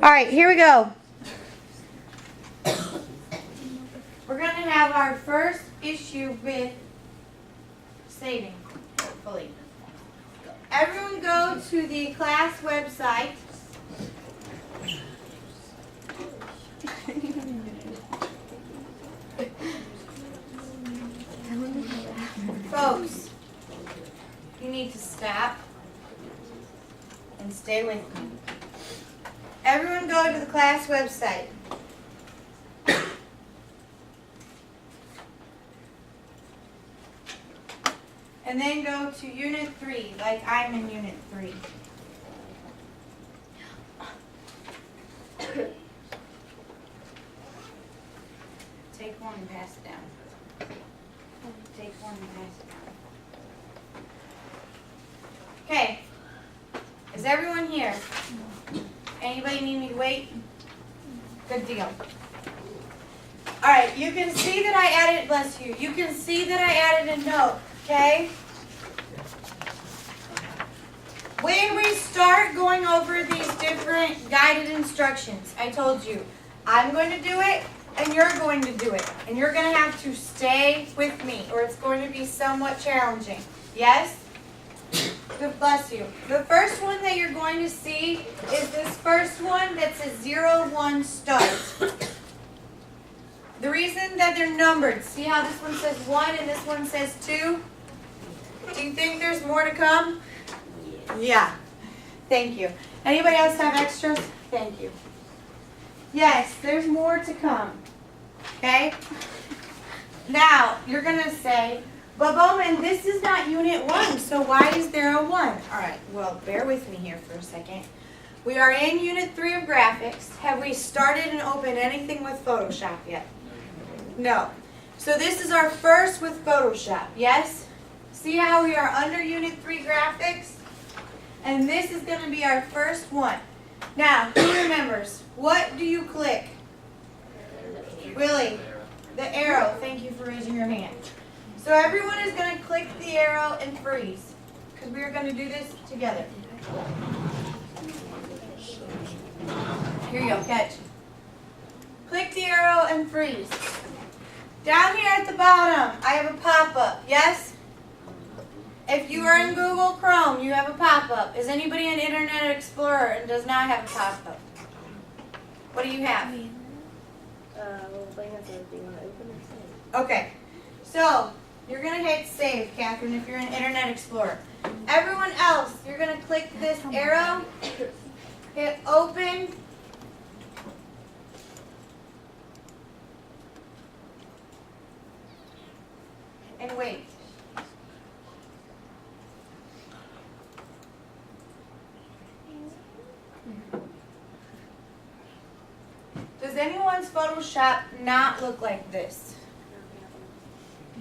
All right, here we go. We're going to have our first issue with saving, hopefully. Everyone go to the class website. Folks, you need to stop and stay with me. Everyone go to the class website. And then go to Unit 3, like I'm in Unit 3. Take one and pass it down. Take one and pass it down. Okay. Is everyone here? Anybody need me to wait? Good deal. Alright, you can see that I added, bless you, you can see that I added a note, okay? When we start going over these different guided instructions, I told you, I'm going to do it and you're going to do it. And you're going to have to stay with me or it's going to be somewhat challenging. Yes? Good, bless you. The first one that you're going to see is this first one that says 0-1 start. The reason that they're numbered, see how this one says 1 and this one says 2? Do you think there's more to come? Yeah. Thank you. Anybody else have extras? Thank you. Yes, there's more to come. Okay? Now, you're going to say, but Bowman, this is not Unit 1, so why is there a 1? All right, well, bear with me here for a second. We are in Unit 3 of Graphics. Have we started and opened anything with Photoshop yet? No. So this is our first with Photoshop, yes? See how we are under Unit 3 Graphics? And this is going to be our first one. Now, who remembers? What do you click? Willie, the arrow. Thank you for raising your hand. So everyone is going to click the arrow and freeze, because we are going to do this together. Here you go, catch. Click the arrow and freeze. Down here at the bottom, I have a pop-up, yes? If you are in Google Chrome, you have a pop-up. Is anybody in Internet Explorer and does not have a pop-up? What do you have? Little thing that says, do you want to open or save? Okay, so you're going to hit save, Catherine, if you're in Internet Explorer. Everyone else, you're going to click this arrow, hit open, and wait. Does anyone's Photoshop not look like this?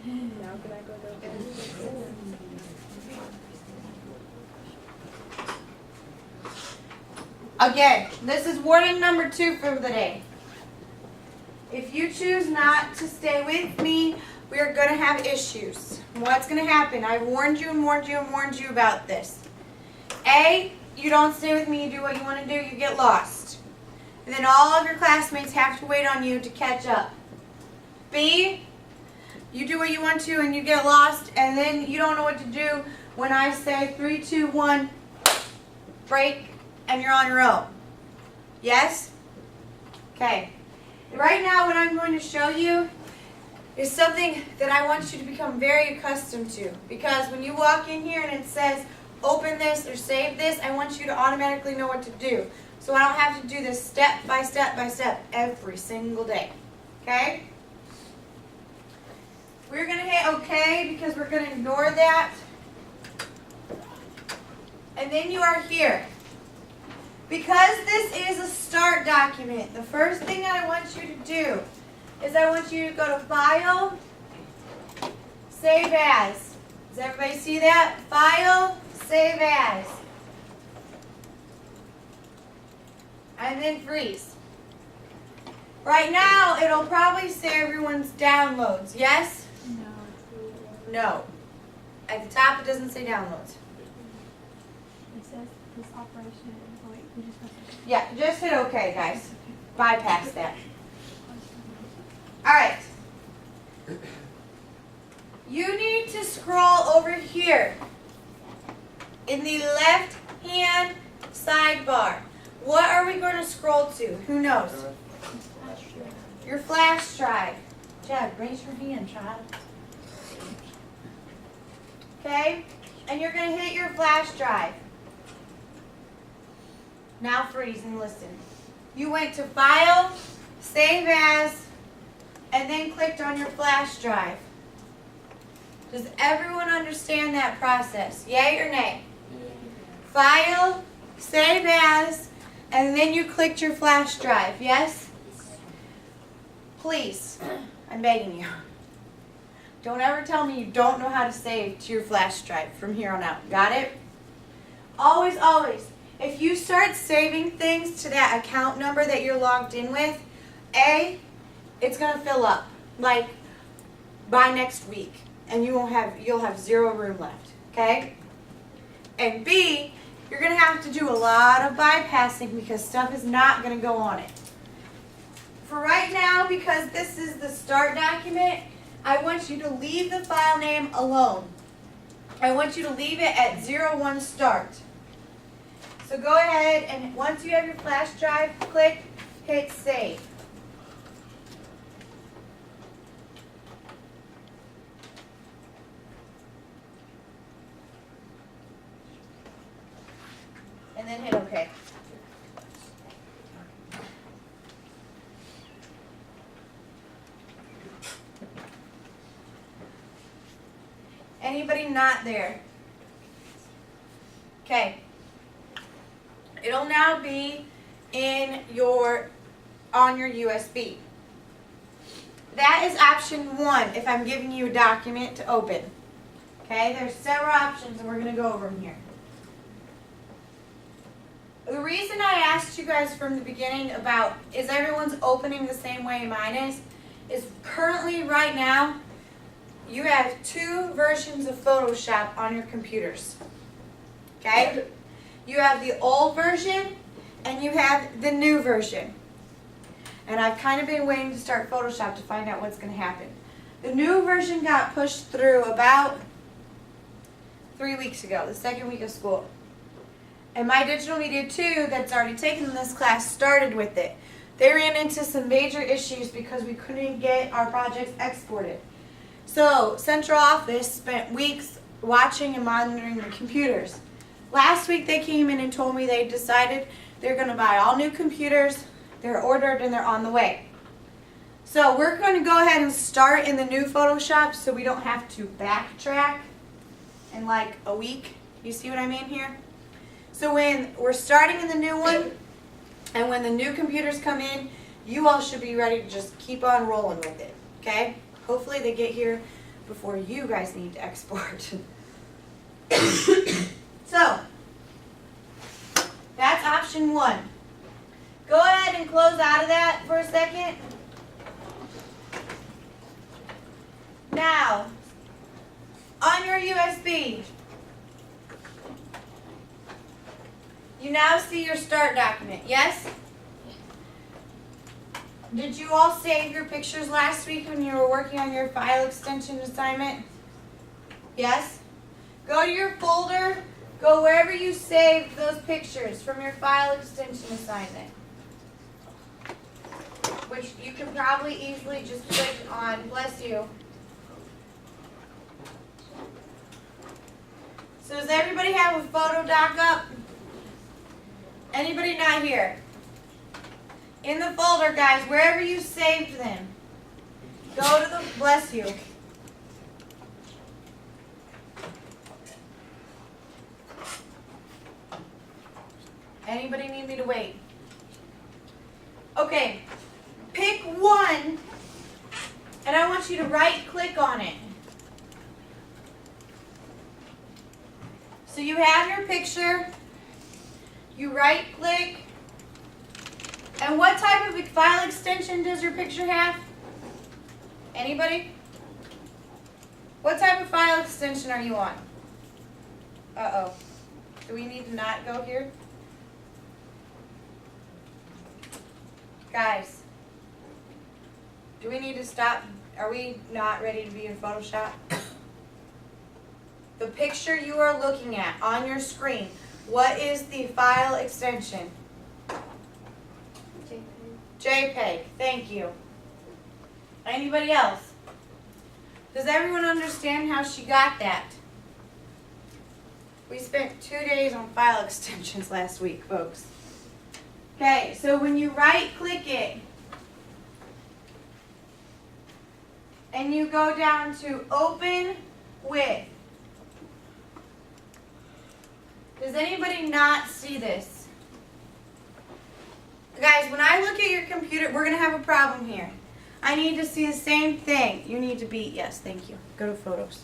Now can I go to Again, this is warning number 2 for the day. If you choose not to stay with me, we are going to have issues. What's going to happen? I warned you and warned you and warned you about this. A, you don't stay with me, you do what you want to do, you get lost. And then all of your classmates have to wait on you to catch up. B, you do what you want to and you get lost and then you don't know what to do when I say 3, 2, 1, break, and you're on your own. Yes? Okay. Right now what I'm going to show you is something that I want you to become very accustomed to. Because when you walk in here and it says open this or save this, I want you to automatically know what to do. So I don't have to do this step by step by step every single day. Okay? We're going to hit OK because we're going to ignore that. And then you are here. Because this is a start document, the first thing I want you to do is I want you to go to File, Save As. Does everybody see that? File, Save As. And then freeze. Right now, it'll probably say everyone's downloads. Yes? No. No. At the top, it doesn't say downloads. It says this operation. Oh wait, we just press it. Yeah, just hit OK, guys. Bypass that. Alright. You need to scroll over here in the left-hand sidebar. What are we going to scroll to? Who knows? Your flash drive. Jed, raise your hand, child. Okay? And you're going to hit your flash drive. Now freeze and listen. You went to File, Save As, and then clicked on your flash drive. Does everyone understand that process? Yay or nay? File, Save As, and then you clicked your flash drive. Yes? Please, I'm begging you. Don't ever tell me you don't know how to save to your flash drive from here on out. Got it? Always, always. If you start saving things to that account number that you're logged in with, A, it's going to fill up like by next week and you'll have zero room left, okay? And B, you're going to have to do a lot of bypassing because stuff is not going to go on it. For right now, because this is the start document, I want you to leave the file name alone. I want you to leave it at 01 start. So go ahead and once you have your flash drive, hit save. And then hit OK. Anybody not there? Okay. It'll now be on your USB. That is option 1 if I'm giving you a document to open. Okay, there's several options and we're going to go over them here. The reason I asked you guys from the beginning about is everyone's opening the same way mine is currently right now you have 2 versions of Photoshop on your computers. Okay? You have the old version and you have the new version. And I've kind of been waiting to start Photoshop to find out what's going to happen. The new version got pushed through about 3 weeks ago, the second week of school. And my digital media 2 that's already taken this class started with it. They ran into some major issues because we couldn't get our projects exported. So Central Office spent weeks watching and monitoring the computers. Last week they came in and told me they decided they're going to buy all new computers, they're ordered and they're on the way. So we're going to go ahead and start in the new Photoshop so we don't have to backtrack in like a week. You see what I mean here? So when we're starting in the new one and when the new computers come in, you all should be ready to just keep on rolling with it. Okay? Hopefully they get here before you guys need to export. So, that's option 1. Go ahead and close out of that for a second. Now, on your USB, you now see your start document, yes? Did you all save your pictures last week when you were working on your file extension assignment? Yes? Go to your folder, go wherever you saved those pictures from your file extension assignment. Which you can probably easily just click on, bless you. So does everybody have a photo doc up? Anybody not here? In the folder, guys, wherever you saved them, go to the, bless you. Anybody need me to wait? Okay, pick one, and I want you to right-click on it. So you have your picture, you right-click, and what type of file extension does your picture have? Anybody? What type of file extension are you on? Uh-oh. Do we need to not go here? Guys, do we need to stop? Are we not ready to be in Photoshop? The picture you are looking at on your screen, what is the file extension? JPEG, thank you. Anybody else? Does everyone understand how she got that? We spent 2 days on file extensions last week, folks. Okay, so when you right click it, and you go down to open with. Does anybody not see this? Guys, when I look at your computer, we're going to have a problem here. I need to see the same thing. You need to be, yes, thank you. Go to photos.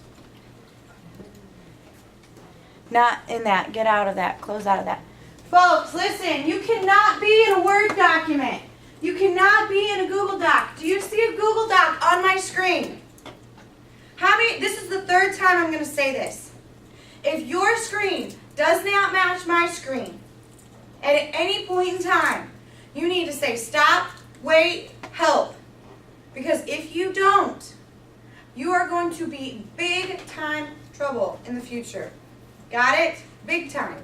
Not in that. Get out of that. Close out of that. Folks, listen, you cannot be in a Word document. You cannot be in a Google Doc. Do you see a Google Doc on my screen? This is the third time I'm going to say this. If your screen does not match my screen, at any point in time, you need to say stop, wait, help. Because if you don't, you are going to be in big time trouble in the future. Got it? Big time.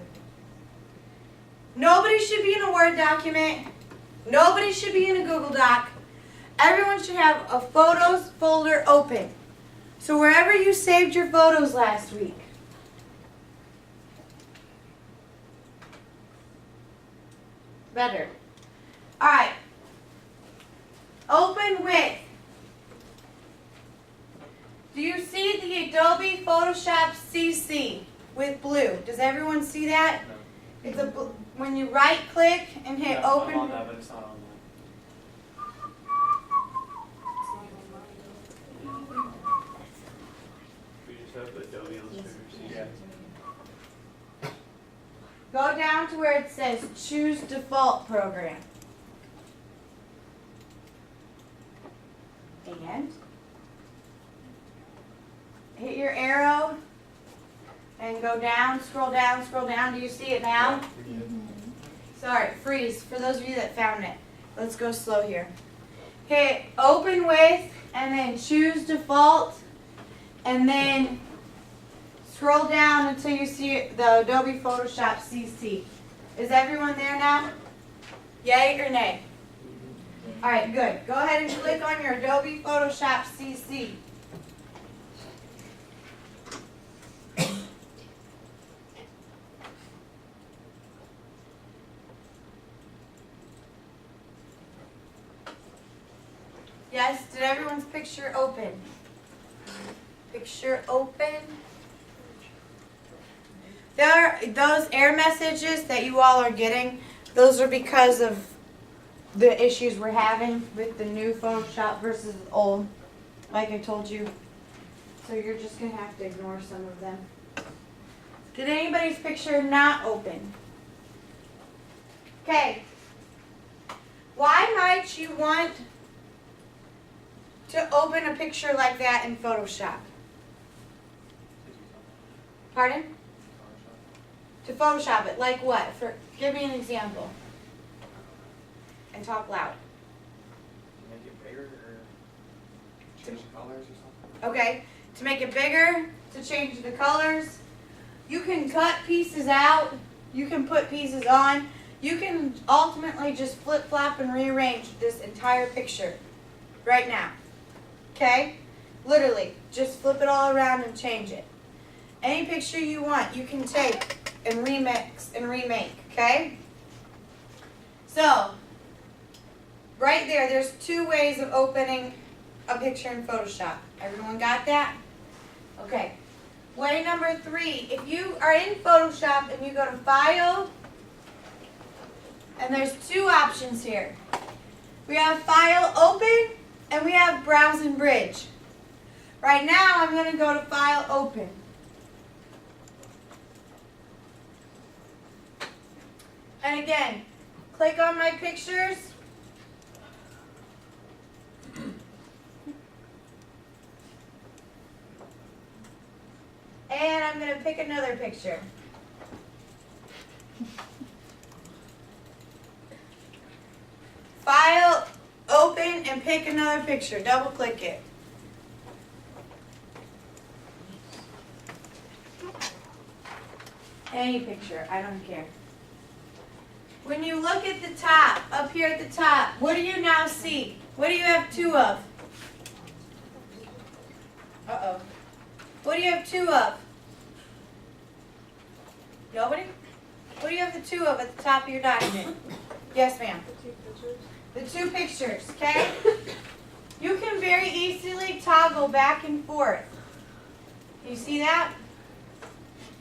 Nobody should be in a Word document. Nobody should be in a Google Doc. Everyone should have a photos folder open. So wherever you saved your photos last week, better. All right. Open with. Do you see the Adobe Photoshop CC with blue? Does everyone see that? No. It's when you right click and hit Yeah, open. I'm on that, but it's not on that. We just have the Adobe Illustrator. Yeah. Go down to where it says choose default program. And hit your arrow and go down, scroll down, scroll down. Do you see it now? Sorry, freeze. For those of you that found it. Let's go slow here. Hit open with and then choose default and then scroll down until you see the Adobe Photoshop CC. Is everyone there now? Yay or nay? All right, good. Go ahead and click on your Adobe Photoshop CC. Yes, did everyone's picture open? Picture open. Those error messages that you all are getting, those are because of the issues we're having with the new Photoshop versus the old, like I told you. So you're just going to have to ignore some of them. Did anybody's picture not open? Okay. Why might you want to open a picture like that in Photoshop? Pardon? To Photoshop it, like what? Give me an example. And talk loud. Make it bigger or change the colors or something? Okay, to make it bigger, to change the colors. You can cut pieces out. You can put pieces on. You can ultimately just flip-flop and rearrange this entire picture right now. Okay? Literally, just flip it all around and change it. Any picture you want, you can take and remix and remake, okay? So, right there's two ways of opening a picture in Photoshop. Everyone got that? Okay. Way number 3, if you are in Photoshop and you go to File, and there's two options here. We have File Open, and we have Browse and Bridge. Right now, I'm going to go to File Open. And again, click on my pictures. And I'm going to pick another picture. File and pick another picture. Double click it. Any picture, I don't care. When you look at the top, up here at the top, what do you now see? What do you have two of? Uh-oh. What do you have two of? Nobody? What do you have the two of at the top of your document? Yes, ma'am. The two pictures, okay? You can very easily toggle back and forth. You see that?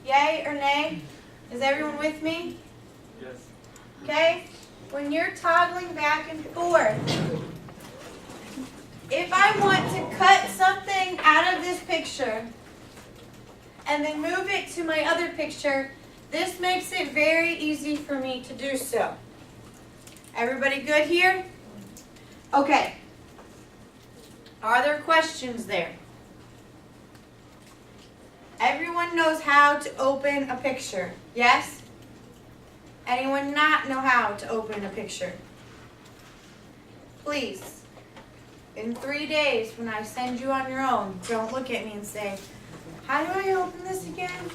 Yay or nay? Is everyone with me? Yes. Okay? When you're toggling back and forth, if I want to cut something out of this picture and then move it to my other picture, this makes it very easy for me to do so. Everybody good here? Okay. Are there questions there? Everyone knows how to open a picture, yes? Anyone not know how to open a picture? Please, in 3 days when I send you on your own, don't look at me and say, how do I open this again?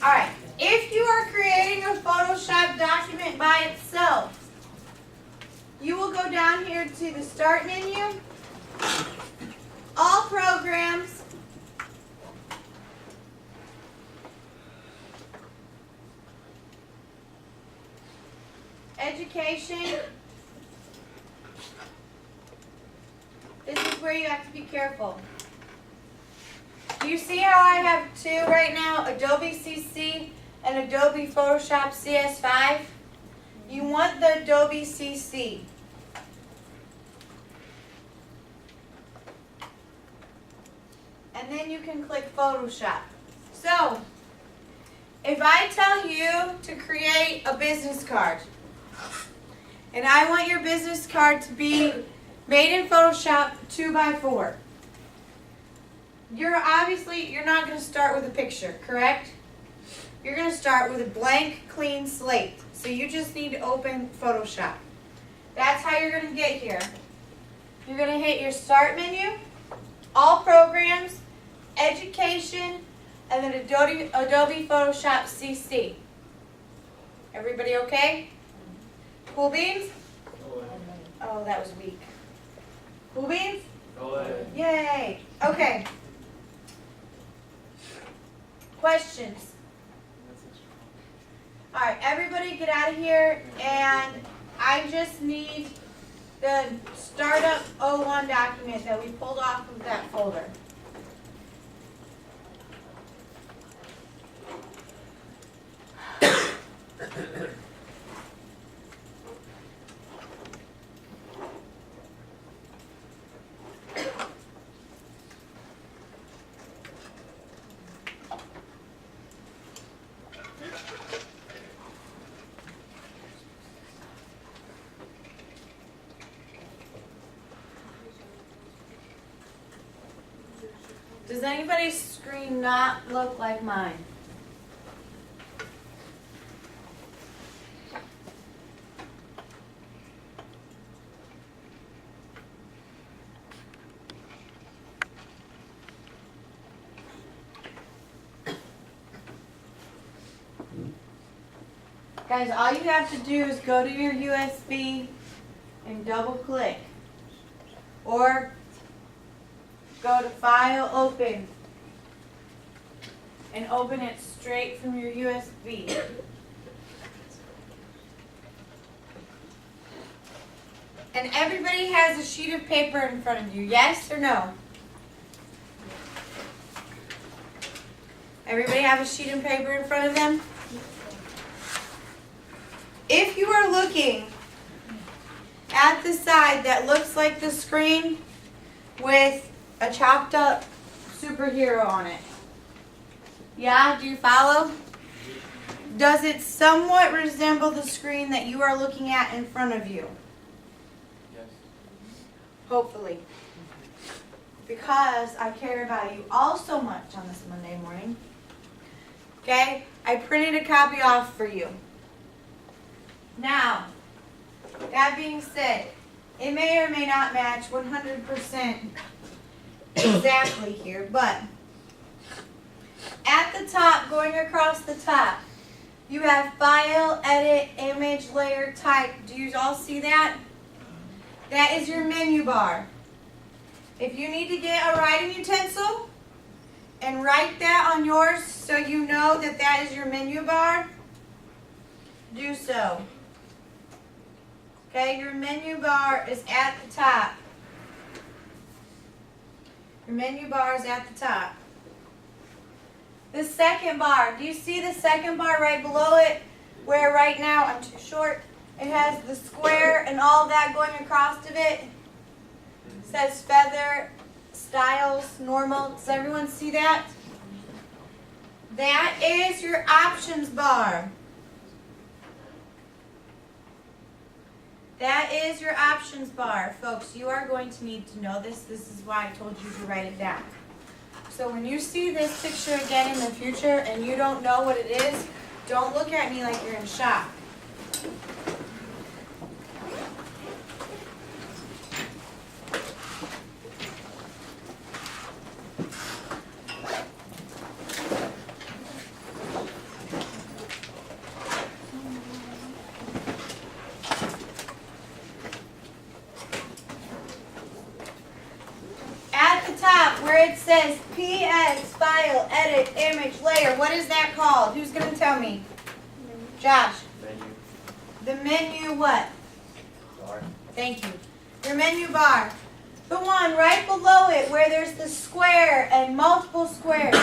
Alright, if you are creating a Photoshop document by itself, you will go down here to the Start menu, All Programs, Education. This is where you have to be careful. Do you see how I have two right now, Adobe CC and Adobe Photoshop CS5? You want the Adobe CC. And then you can click Photoshop. So, if I tell you to create a business card, and I want your business card to be made in Photoshop 2x4, you're not going to start with a picture, correct? You're going to start with a blank, clean slate. So you just need to open Photoshop. That's how you're going to get here. You're going to hit your Start menu, All Programs, Education, and then Adobe Photoshop CC. Everybody okay? Cool beans? Oh, that was weak. Cool beans? Yay. Okay. Questions? All right, everybody get out of here, and I just need the Startup 01 document that we pulled off of that folder. Does anybody's screen not look like mine? Guys, all you have to do is go to your USB and double click. Or go to File, Open, and open it straight from your USB. And everybody has a sheet of paper in front of you, yes or no? Everybody have a sheet of paper in front of them? If you are looking at the side that looks like the screen with a chopped up superhero on it, yeah, do you follow? Does it somewhat resemble the screen that you are looking at in front of you? Yes. Hopefully. Because I care about you all so much on this Monday morning. Okay? I printed a copy off for you. Now, that being said, It may or may not match 100% exactly here, but at the top, going across the top, you have File, Edit, Image, Layer, Type. Do you all see that? That is your menu bar. If you need to get a writing utensil and write that on yours so you know that that is your menu bar, do so. Okay, your menu bar is at the top. Your menu bar is at the top. The second bar, do you see the second bar right below it? Where right now, I'm too short, it has the square and all that going across of it. It says feather, styles, normal. Does everyone see that? That is your options bar. That is your options bar. Folks, you are going to need to know this. This is why I told you to write it down. So when you see this picture again in the future and you don't know what it is, don't look at me like you're in shock. Where it says PS, File, Edit, Image, Layer, what is that called? Who's going to tell me? Josh. Menu. The menu what? Bar. Thank you. Your menu bar. The one right below it where there's the square and multiple squares.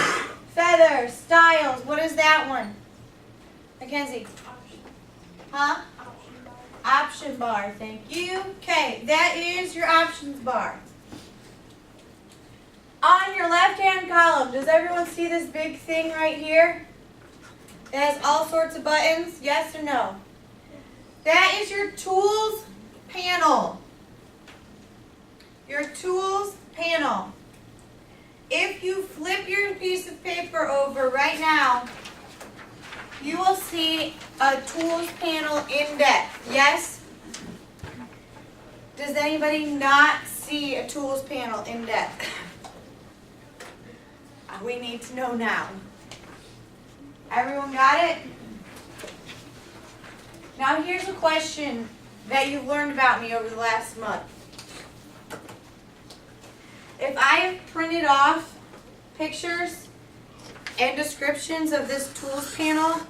Feather, styles, what is that one? Mackenzie. Huh? Option bar, thank you. Okay, that is your options bar. On your left-hand column, does everyone see this big thing right here? It has all sorts of buttons, yes or no? That is your tools panel. Your tools panel. If you flip your piece of paper over right now, you will see a tools panel in depth, yes? Does anybody not see a tools panel in depth? We need to know now. Everyone got it? Now here's a question that you've learned about me over the last month. If I have printed off pictures and descriptions of this tools panel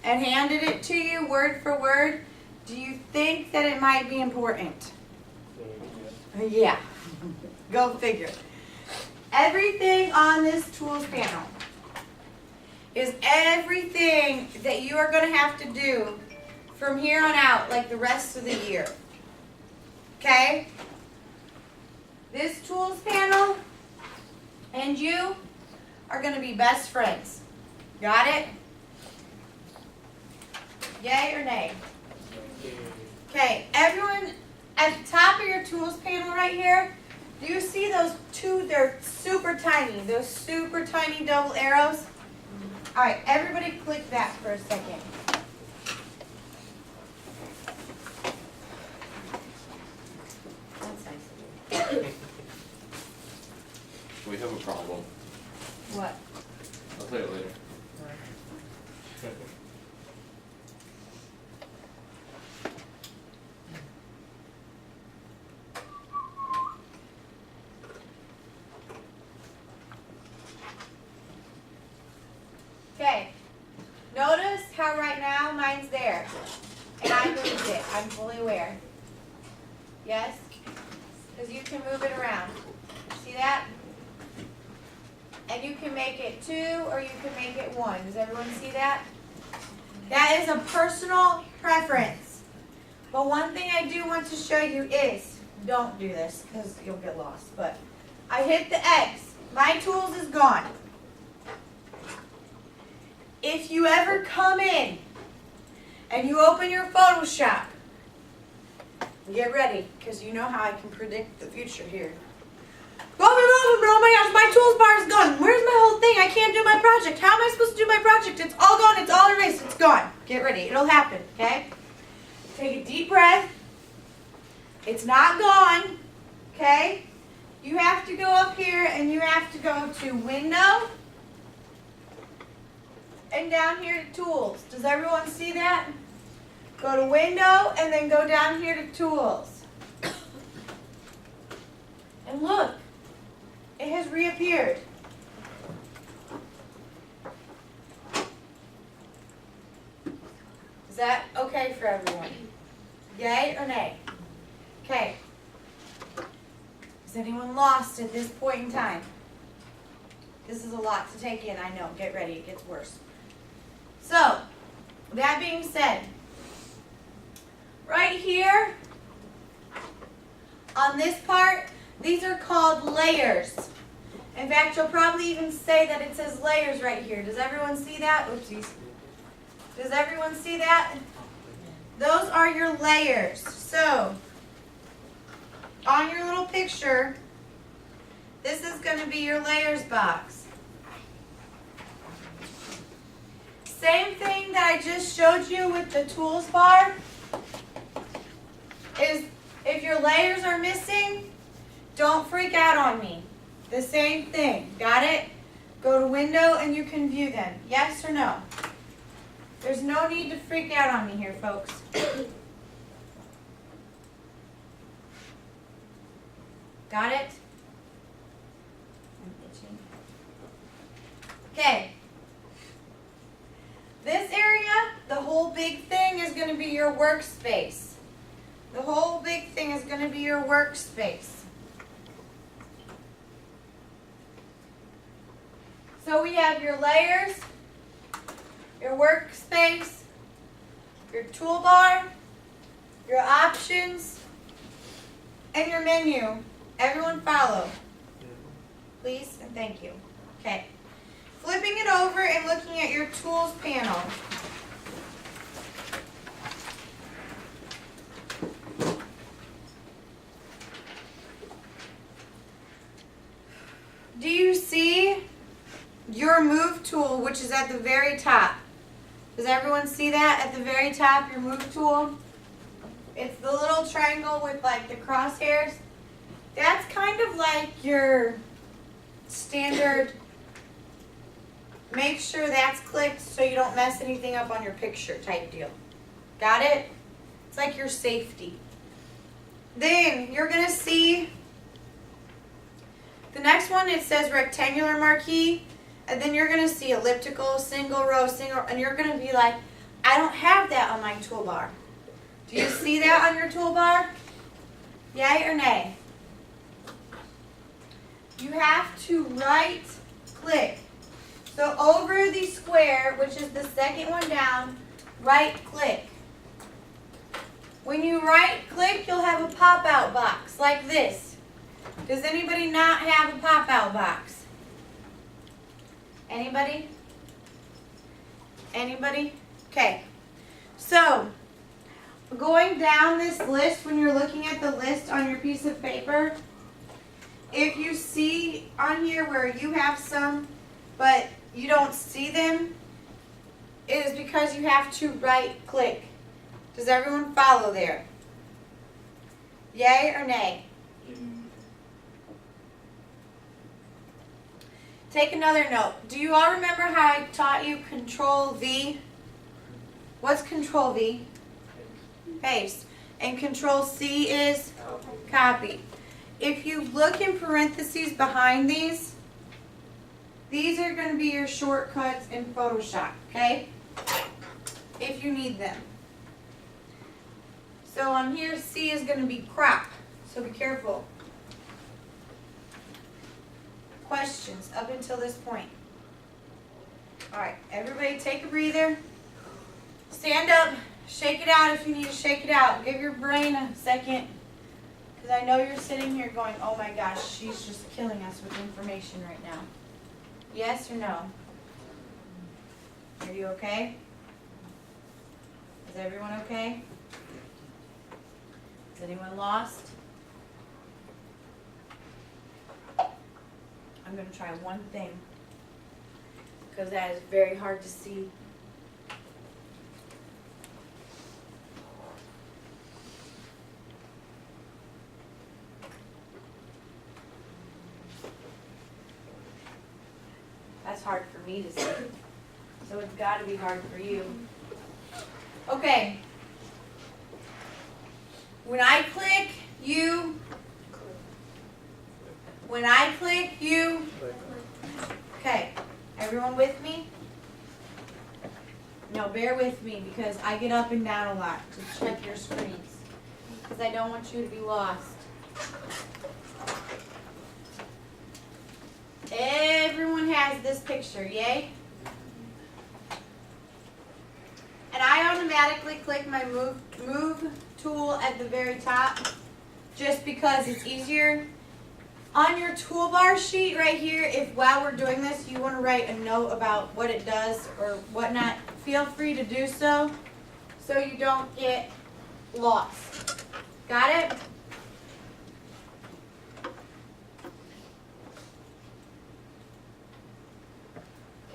and handed it to you word for word, do you think that it might be important? Yeah. Go figure. Everything on this tools panel is everything that you are going to have to do from here on out, like the rest of the year. Okay? This tools panel and you are going to be best friends. Got it? Yay or nay? Okay, everyone at the top of your tools panel right here, do you see those two? They're super tiny. Those super tiny double arrows. All right, everybody click that for a second. That's nice. We have a problem. What? I'll tell you later. Okay, notice how right now mine's there, and I moved it. I'm fully aware. Yes? Because you can move it around. See that? And you can make it 2 or you can make it 1. Does everyone see that? That is a personal preference. But one thing I do want to show you is, don't do this because you'll get lost, but I hit the X. My tools is gone. If you ever come in and you open your Photoshop, get ready, because you know how I can predict the future here. Oh my gosh, my tools bar is gone. Where's my whole thing? I can't do my project. How am I supposed to do my project? It's all gone. It's all erased. It's gone. Get ready. It'll happen, okay? Take a deep breath. It's not gone, okay? You have to go up here and you have to go to Window and down here to Tools. Does everyone see that? Go to Window and then go down here to Tools. And look, it has reappeared. Is that okay for everyone? Yay or nay? Okay. Is anyone lost at this point in time? This is a lot to take in, I know. Get ready, it gets worse. So, that being said, right here, on this part, these are called layers. In fact, you'll probably even say that it says layers right here. Does everyone see that? Oopsies. Does everyone see that? Those are your layers. So, on your little picture, this is going to be your layers box. Same thing that I just showed you with the tools bar is if your layers are missing, don't freak out on me. The same thing. Got it? Go to Window and you can view them. Yes or no? There's no need to freak out on me here, folks. Got it? I'm itching. Okay. This area, the whole big thing is going to be your workspace. The whole big thing is going to be your workspace. So we have your layers, your workspace, your toolbar, your options, and your menu. Everyone follow, please, and thank you. Okay. Flipping it over and looking at your tools panel. Do you see your move tool, which is at the very top? Does everyone see that at the very top, your move tool? It's the little triangle with like the crosshairs. That's kind of like your standard, make sure that's clicked so you don't mess anything up on your picture type deal. Got it? It's like your safety. Then you're going to see the next one, it says rectangular marquee. And then you're going to see elliptical, single row, and you're going to be like, I don't have that on my toolbar. Do you see that on your toolbar? Yay or nay? You have to right click. So over the square, which is the second one down, right click. When you right click, you'll have a pop out box like this. Does anybody not have a pop out box? Anybody? Anybody? Okay. So, going down this list, when you're looking at the list on your piece of paper, if you see on here where you have some, but you don't see them, it is because you have to right click. Does everyone follow there? Yay or nay? Take another note. Do you all remember how I taught you Control V? What's Control V? Paste. And Control C is copy. If you look in parentheses behind these are going to be your shortcuts in Photoshop, okay? If you need them. So on here, C is going to be crop, so be careful. Questions up until this point? Alright, everybody take a breather. Stand up, shake it out if you need to shake it out. Give your brain a second. Because I know you're sitting here going, oh my gosh, she's just killing us with information right now. Yes or no? Are you okay? Is everyone okay? Is anyone lost? I'm going to try one thing because that is very hard to see. That's hard for me to see. So it's got to be hard for you. Okay. When I click, you. When I click, you. Okay. Everyone with me? No, bear with me because I get up and down a lot to check your screens. Because I don't want you to be lost. Everyone has this picture, yay? And I automatically click my move tool at the very top just because it's easier. On your toolbar sheet right here, if while we're doing this you want to write a note about what it does or whatnot, feel free to do so you don't get lost. Got it?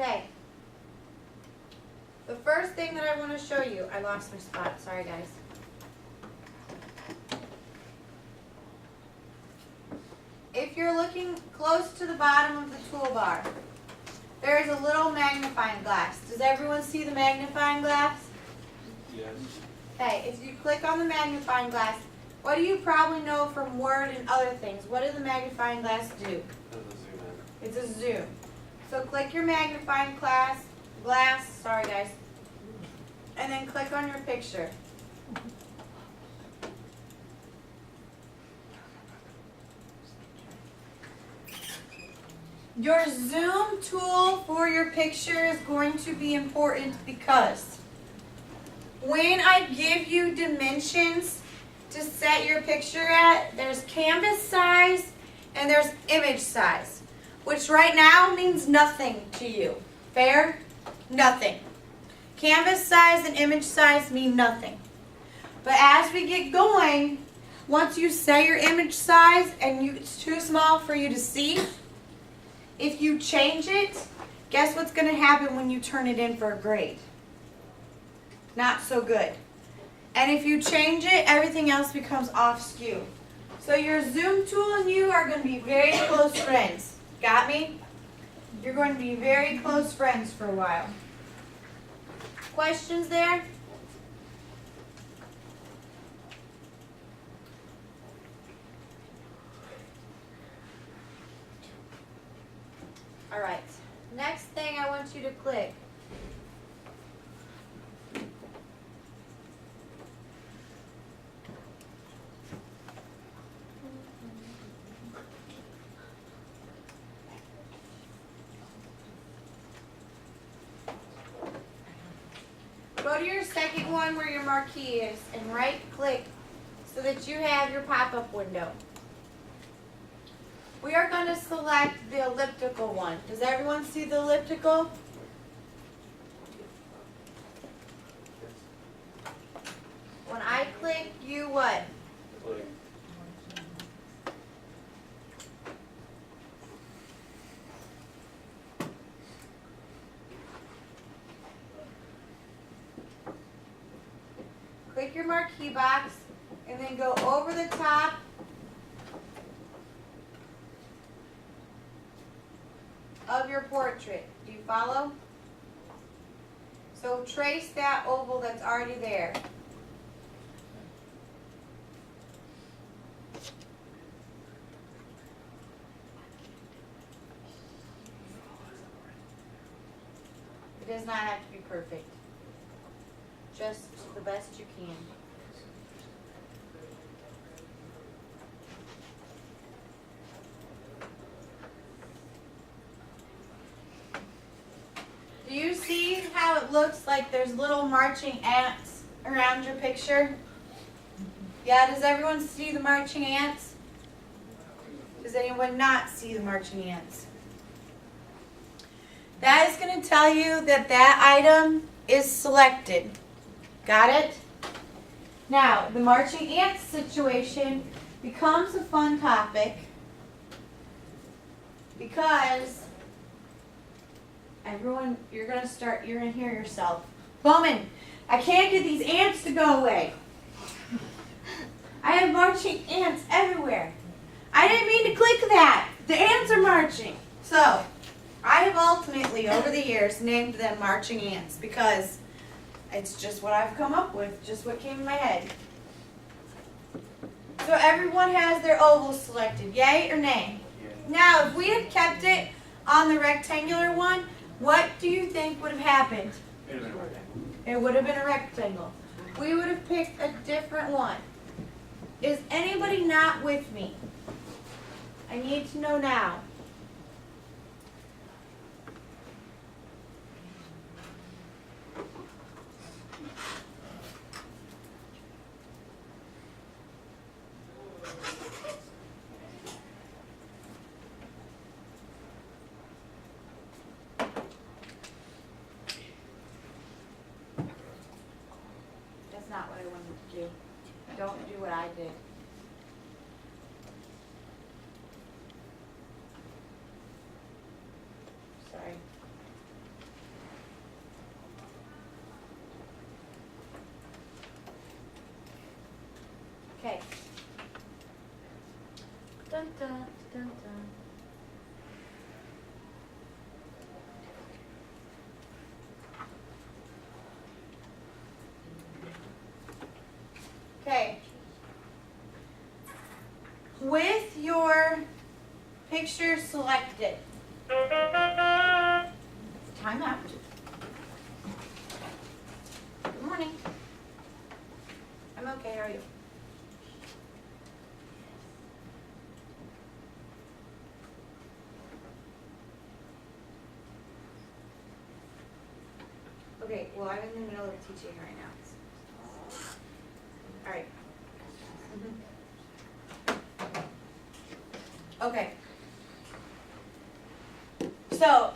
Okay. The first thing that I want to show you, I lost my spot, sorry guys. If you're looking close to the bottom of the toolbar, there is a little magnifying glass. Does everyone see the magnifying glass? Yes. Okay, if you click on the magnifying glass, what do you probably know from Word and other things? What does the magnifying glass do? It's a zoom. So click your magnifying glass, sorry guys, and then click on your picture. Your zoom tool for your picture is going to be important because when I give you dimensions to set your picture at, there's canvas size and there's image size, which right now means nothing to you. Fair? Nothing. Canvas size and image size mean nothing. But as we get going, once you set your image size and it's too small for you to see, if you change it, guess what's going to happen when you turn it in for a grade? Not so good. And if you change it, everything else becomes off skew. So your zoom tool and you are going to be very close friends. Got me? You're going to be very close friends for a while. Questions there? All right. Next thing I want you to click. Go to your second one where your marquee is and right click so that you have your pop-up window. We are going to select the elliptical one. Does everyone see the elliptical? When I click, you what? Click your marquee box and then go over the top of your portrait. Do you follow? So trace that oval that's already there. It does not have to be perfect. Just the best you can. Do you see how it looks like there's little marching ants around your picture? Yeah, does everyone see the marching ants? Does anyone not see the marching ants? That is going to tell you that that item is selected. Got it? Now, the marching ants situation becomes a fun topic because everyone, you're going to hear yourself. Bowman, I can't get these ants to go away. I have marching ants everywhere. I didn't mean to click that. The ants are marching. So, I have ultimately, over the years, named them marching ants because it's just what I've come up with, just what came in my head. So everyone has their oval selected, yay or nay? Yeah. Now, if we had kept it on the rectangular one, what do you think would have happened? It'd have been a rectangle. It would have been a rectangle. We would have picked a different one. Is anybody not with me? I need to know now. That's not what I wanted to do. Don't do what I did. Sorry. Okay. Dun dun dun dun. Okay. With your picture selected. Time out. Good morning. I'm okay, how are you? Okay, well, I'm in the middle of teaching right now. All right. Okay. So,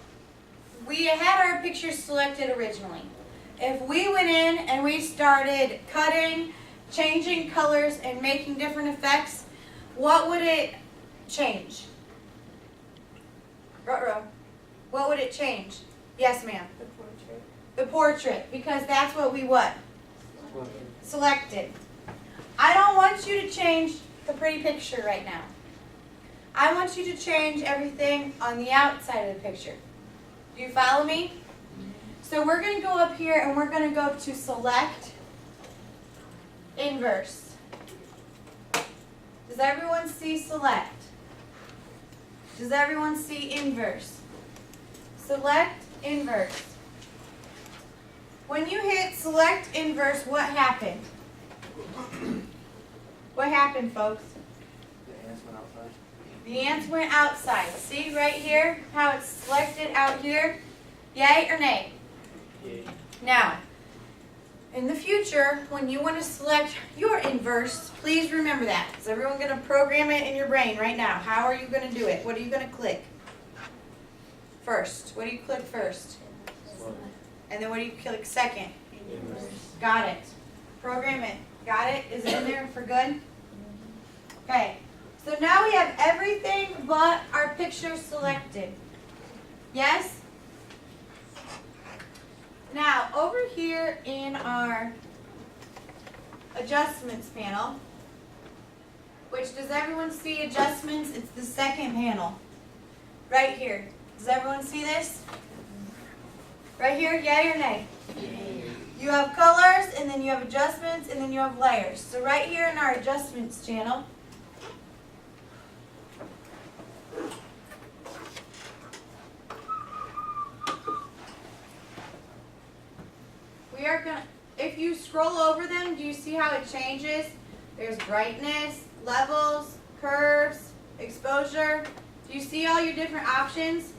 we had our pictures selected originally. If we went in and we started cutting, changing colors, and making different effects, what would it change? Ruh-roh. What would it change? Yes, ma'am. The portrait. The portrait, because that's what we what? Selected. I don't want you to change the pretty picture right now. I want you to change everything on the outside of the picture. Do you follow me? So we're going to go up here and we're going to go to select inverse. Does everyone see select? Does everyone see inverse? Select inverse. When you hit select inverse, what happened? What happened, folks? The ants went outside. The ants went outside. See right here how it's selected out here? Yay or nay? Yay. Now, in the future, when you want to select your inverse, please remember that. Is everyone going to program it in your brain right now? How are you going to do it? What are you going to click? First. What do you click first? And then what do you click second? Inverse. Got it. Program it. Got it? Is it in there for good? Okay. So now we have everything but our picture selected. Yes? Now, over here in our adjustments panel, which does everyone see adjustments? It's the second panel. Right here. Does everyone see this? Right here, yay or nay? Yay. You have colors, and then you have adjustments, and then you have layers. So right here in our adjustments channel, we are going to, if you scroll over them, do you see how it changes? There's brightness, levels, curves, exposure. Do you see all your different options?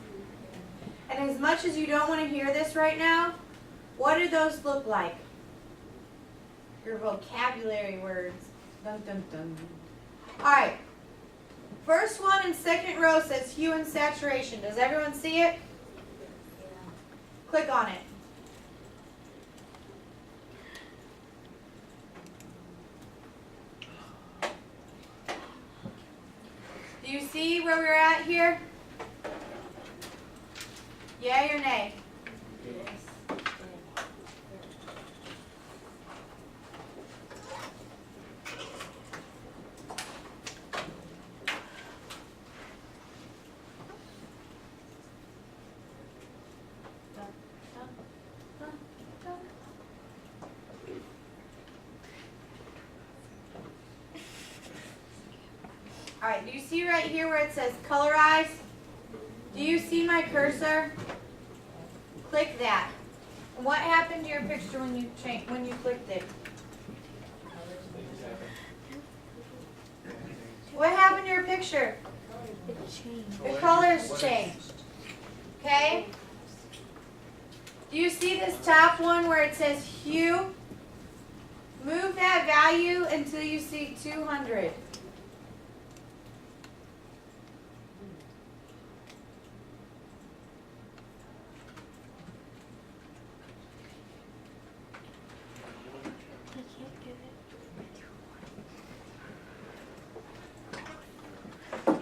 And as much as you don't want to hear this right now, what do those look like? Your vocabulary words. Dun, dun, dun. All right. First one and second row says hue and saturation. Does everyone see it? Click on it. Do you see where we're at here? Yay or nay? Alright, do you see right here where it says colorize? Do you see my cursor? Click that. What happened to your picture when you clicked it? What happened to your picture? It changed. The colors changed. Okay? Do you see this top one where it says hue? Move that value until you see 200. I can't get it.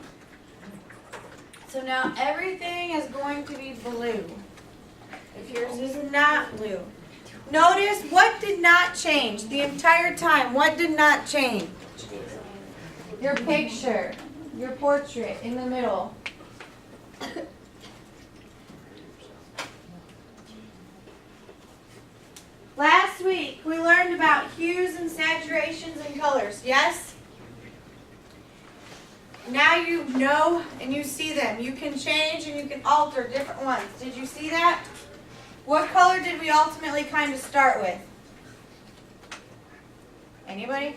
So now everything is going to be blue. If yours is not blue. Notice what did not change the entire time. What did not change? Your picture, your portrait in the middle. Last week we learned about hues and saturations and colors, yes? Now you know and you see them. You can change and you can alter different ones. Did you see that? What color did we ultimately kind of start with? Anybody?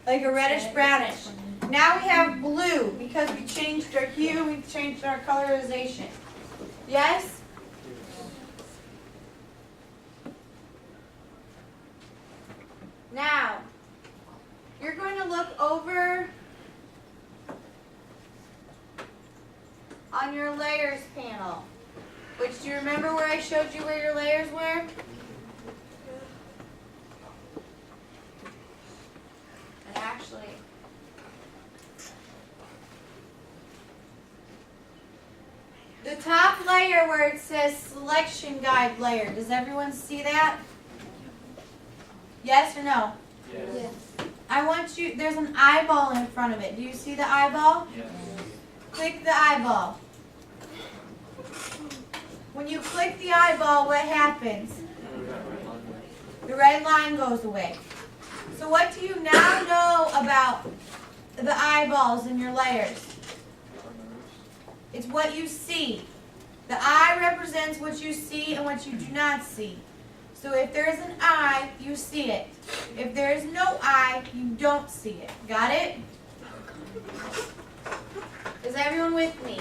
Like a reddish brownish. Now we have blue because we changed our hue, we changed our colorization. Yes? Now, you're going to look over on your layers panel. Which, do you remember where I showed you where your layers were? And actually, the top layer where it says selection guide layer, does everyone see that? Yes or no? Yes. I want you, there's an eyeball in front of it. Do you see the eyeball? Yes. Click the eyeball. When you click the eyeball, what happens? The red line goes away. So what do you now know about the eyeballs in your layers? It's what you see. The eye represents what you see and what you do not see. So if there is an eye, you see it. If there is no eye, you don't see it. Got it? Is everyone with me?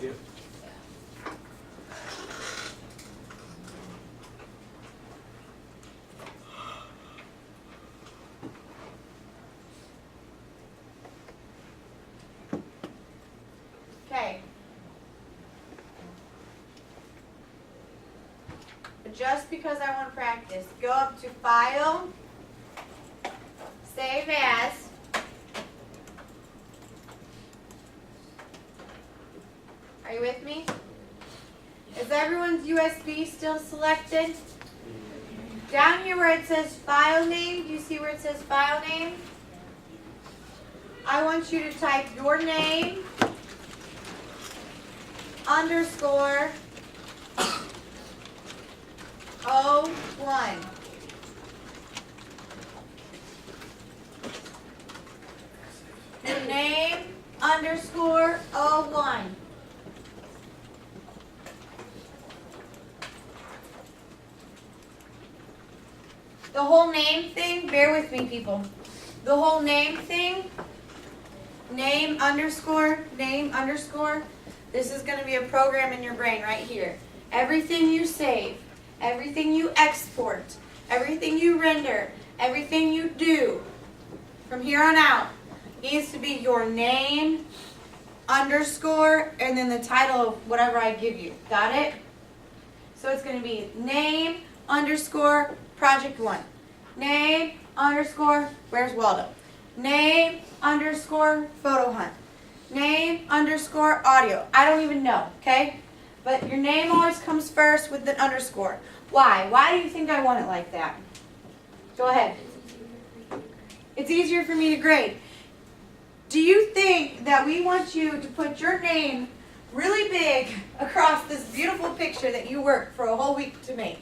Yep. Okay. Just because I want to practice, go up to File, Save As. Are you with me? Is everyone's USB still selected? Down here where it says File Name, do you see where it says File Name? I want you to type your name, underscore, 01. Your name, underscore, 01. The whole name thing, bear with me people. The whole name thing, name underscore, this is going to be a program in your brain right here. Everything you save, everything you export, everything you render, everything you do from here on out needs to be your name, underscore, and then the title of whatever I give you. Got it? So it's going to be name, underscore, project 1. Name, underscore, where's Waldo? Name, underscore, photo hunt. Name, underscore, audio. I don't even know, okay? But your name always comes first with an underscore. Why? Why do you think I want it like that? Go ahead. It's easier for me to grade. Do you think that we want you to put your name really big across this beautiful picture that you worked for a whole week to make?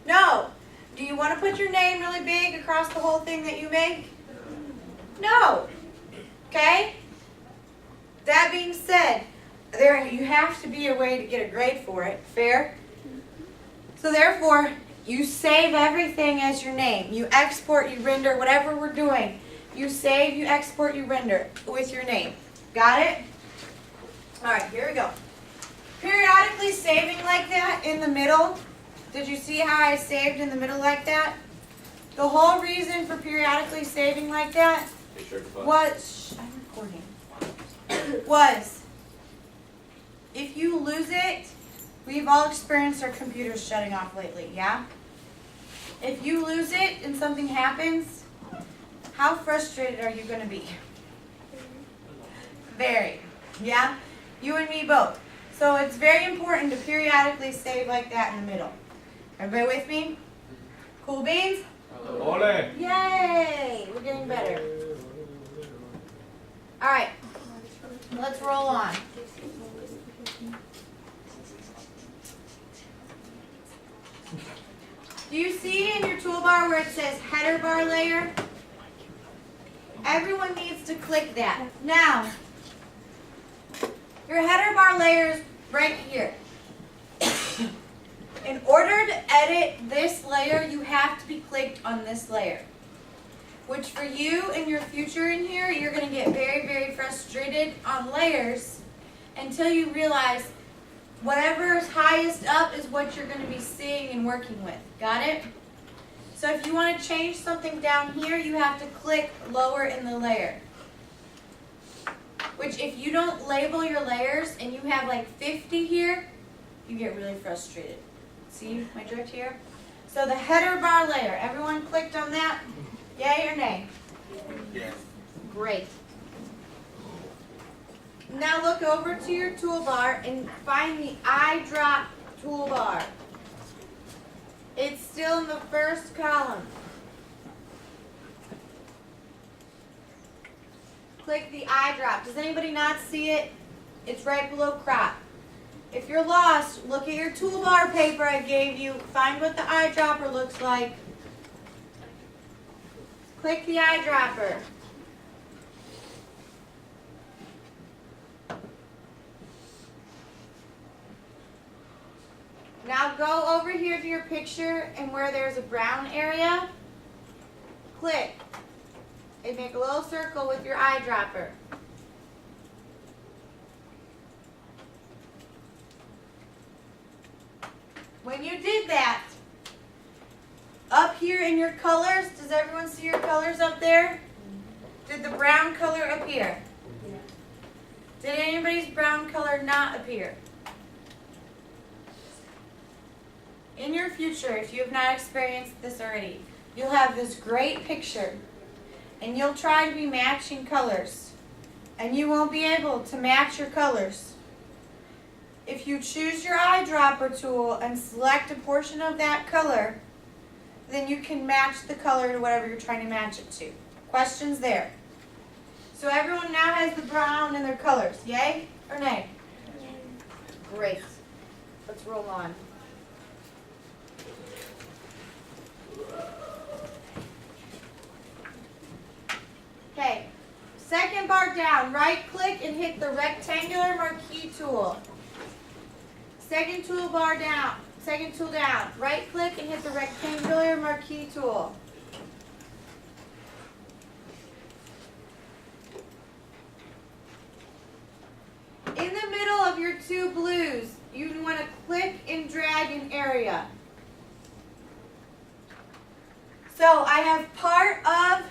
No. Do you want to put your name really big across the whole thing that you make? No. Okay? That being said, you have to be a way to get a grade for it. Fair? So therefore, you save everything as your name. You export, you render, whatever we're doing. You save, you export, you render with your name. Got it? Alright, here we go. Periodically saving like that in the middle. Did you see how I saved in the middle like that? The whole reason for periodically saving like that Be sure to put. was, I'm recording, was if you lose it, we've all experienced our computers shutting off lately, yeah? If you lose it and something happens, how frustrated are you going to be? Very, yeah? You and me both. So it's very important to periodically save like that in the middle. Everybody with me? Cool beans? Ole! Yay! We're getting better. Alright, let's roll on. Do you see in your toolbar where it says header bar layer? Everyone needs to click that. Now, your header bar layer is right here. In order to edit this layer, you have to be clicked on this layer. Which for you in your future in here, you're going to get very, very frustrated on layers until you realize whatever is highest up is what you're going to be seeing and working with. Got it? So if you want to change something down here, you have to click lower in the layer. Which if you don't label your layers and you have like 50 here, you get really frustrated. See my drift here? So the header bar layer, everyone clicked on that? Yay or nay? Yes. Great. Now look over to your toolbar and find the eyedrop toolbar. It's still in the first column. Click the eyedrop. Does anybody not see it? It's right below crop. If you're lost, look at your toolbar paper I gave you. Find what the eyedropper looks like. Click the eyedropper. Now go over here to your picture and where there's a brown area, click and make a little circle with your eyedropper. When you did that, up here in your colors, does everyone see your colors up there? Did the brown color appear? Yeah. Did anybody's brown color not appear? In your future, if you have not experienced this already, you'll have this great picture and you'll try to be matching colors and you won't be able to match your colors. If you choose your eyedropper tool and select a portion of that color, then you can match the color to whatever you're trying to match it to. Questions there? So everyone now has the brown in their colors. Yay or nay? Great. Let's roll on. Okay, second bar down, right click and hit the rectangular marquee tool. Second tool down, right click and hit the rectangular marquee tool. In the middle of your two blues, you want to click and drag an area. So I have part of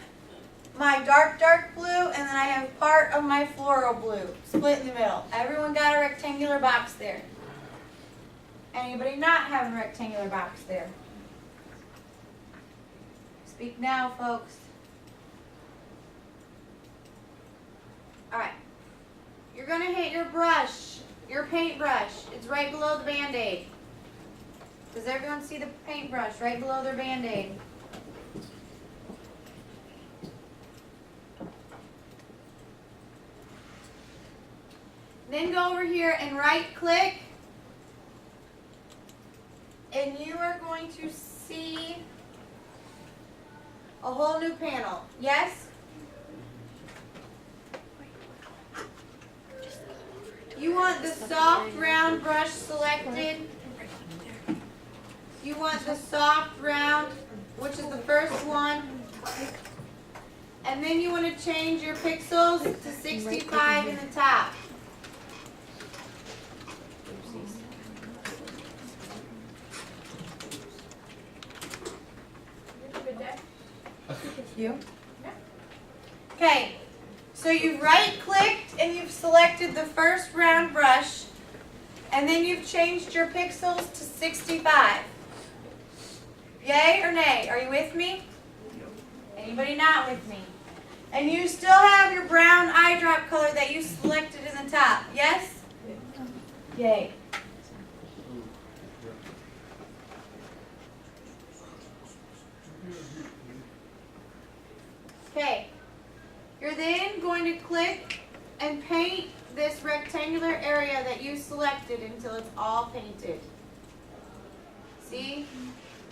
my dark blue and then I have part of my floral blue split in the middle. Everyone got a rectangular box there? Anybody not have a rectangular box there? Speak now, folks. Alright. You're going to hit your brush, your paintbrush. It's right below the Band-Aid. Does everyone see the paintbrush right below their Band-Aid? Then go over here and right click. And you are going to see a whole new panel. Yes? want the soft round brush selected. You want the soft round, which is the first one. And then you want to change your pixels to 65 in the top. You? Okay, so you've right-clicked and you've selected the first round brush, and then you've changed your pixels to 65. Yay or nay? Are you with me? Anybody not with me? And you still have your brown eye drop color that you selected in the top, yes? Yay. Okay, you're then going to click and paint this rectangular area that you selected until it's all painted. See?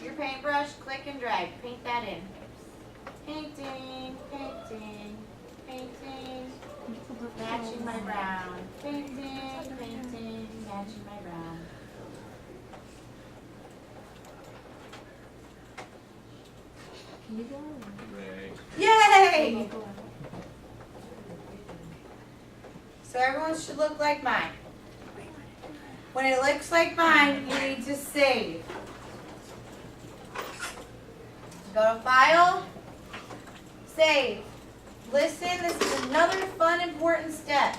Your paintbrush, click and drag, paint that in. Painting, painting, painting, matching my brown. Painting, painting, matching my brown. Yay! So everyone should look like mine. When it looks like mine, you need to save. Go to File, Save. Listen, this is another fun, important step.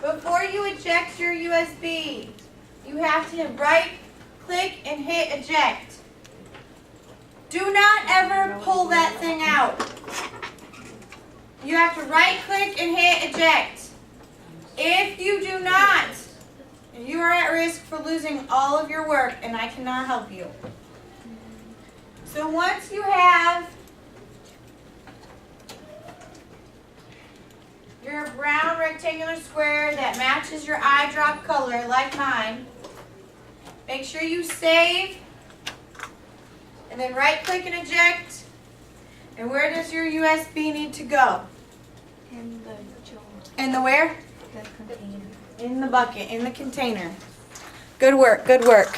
Before you eject your USB, you have to right-click and hit Eject. Do not ever pull that thing out. You have to right-click and hit Eject. If you do not, you are at risk for losing all of your work, and I cannot help you. So once you have your brown rectangular square that matches your eye drop color like mine, make sure you save, and then right-click and eject. And where does your USB need to go? In the jar. In the where? The container. In the bucket, in the container. Good work, good work.